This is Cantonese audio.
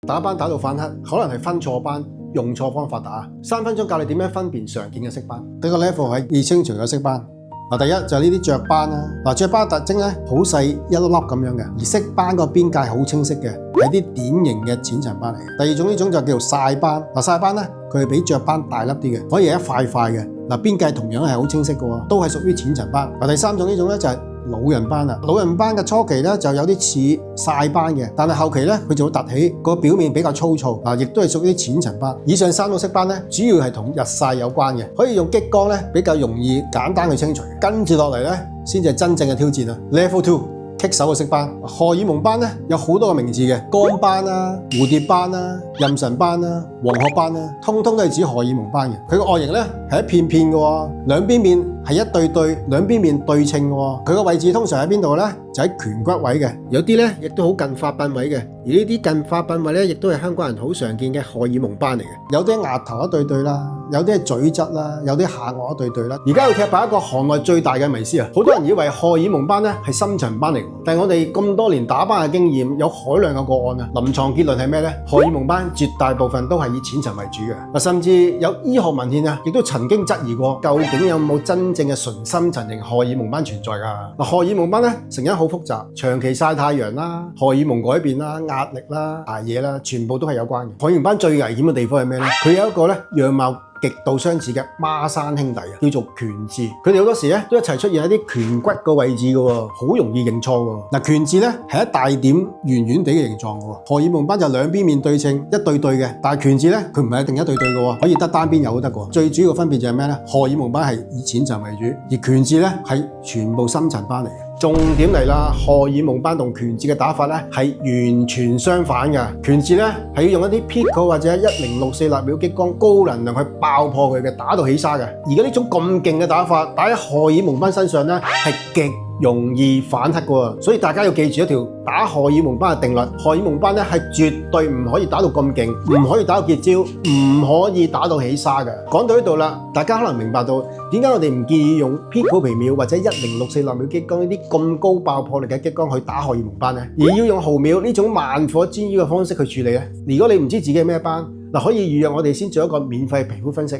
打斑打到反黑，可能係分錯斑，用錯方法打。3分鐘教你點樣分辨常見嘅色斑。第一個 level 係易清除嘅色斑。第一就係呢啲雀斑啦。雀斑特徵咧好細一粒粒咁樣嘅，而色斑個邊界好清晰嘅，係啲典型嘅淺層斑嚟嘅。第二種呢種就叫做曬斑。曬斑咧佢係比雀斑大粒啲嘅，可以係一塊塊嘅。邊界同樣係好清晰嘅喎，都係屬於淺層斑。第三種呢種咧就係老人斑啦。老人斑嘅初期咧就有啲似曬斑嘅，但係後期咧佢就會凸起，個表面比較粗糙，亦都係屬於淺層斑。以上3種色斑咧，主要係同日曬有關嘅，可以用激光咧比較容易簡單去清除。跟住落嚟咧，先至係真正嘅挑戰啦。Level 2。棘手嘅色斑，荷爾蒙斑咧有好多個名字嘅，肝斑啦、蝴蝶斑啦、妊娠斑啦、黃褐斑啦，通通都係指荷爾蒙斑嘅。佢個外形咧係一片片嘅喎，兩邊面係一對對，兩邊面對稱嘅喎。佢個位置通常喺邊度咧？就喺顴骨位嘅，有啲咧亦都好近髮鬢位嘅。而呢啲近髮鬢位咧，亦都係香港人好常見嘅荷爾蒙斑嚟嘅。有啲額頭一對對啦，有啲係嘴側啦，有啲下顎一對對啦。而家要踢爆一個行內最大嘅迷思啊！好多人以為荷爾蒙斑咧係深層斑嚟，但係我哋咁多年打斑嘅經驗，有海量嘅個案啊。臨床結論係咩咧？荷爾蒙斑絕大部分都係以淺層為主嘅。甚至有醫學文獻啊，亦都曾經質疑過，究竟有冇真正嘅純深層型荷爾蒙斑存在㗎？荷爾蒙斑咧成因好複雜，長期曬太陽啦、荷爾蒙改變啦、壓力啦、捱夜啦，全部都係有關嘅。荷爾蒙斑最危險嘅地方係咩咧？佢有一個咧樣貌極度相似嘅孖生兄弟啊，叫做顴痣。佢哋好多時咧都一齊出現喺啲顴骨個位置嘅喎，好容易認錯喎。顴痣咧係一大點圓圓地嘅形狀嘅喎。荷爾蒙斑就兩邊面對稱一對對嘅，但係顴痣咧佢唔係一定一對對嘅喎，可以得單邊有都得嘅喎。最主要嘅分別就係咩咧？荷爾蒙斑係以淺層為主，而顴痣咧係全部深層斑嚟嘅。重點嚟啦，荷爾蒙斑同顴痣嘅打法咧係完全相反嘅。顴痣咧係要用一啲 Pico 或者1064納秒激光高能量去爆破佢嘅，打到起沙嘅。而家呢種咁勁嘅打法，打喺荷爾蒙斑身上咧係極容易反黑嘅喎。所以大家要記住一條打荷爾蒙斑嘅定律：荷爾蒙斑咧係絕對唔可以打到咁勁，唔可以打到結焦，唔可以打到起沙嘅。講到呢度啦，大家可能明白到點解我哋唔建議用 Pico 皮秒或者1064納秒激光呢啲咁高爆破力嘅激光去打荷爾蒙斑咧，而要用毫秒呢種慢火煎魚嘅方式去處理咧。如果你唔知自己係咩斑，可以預約我哋先做一個免費皮膚分析。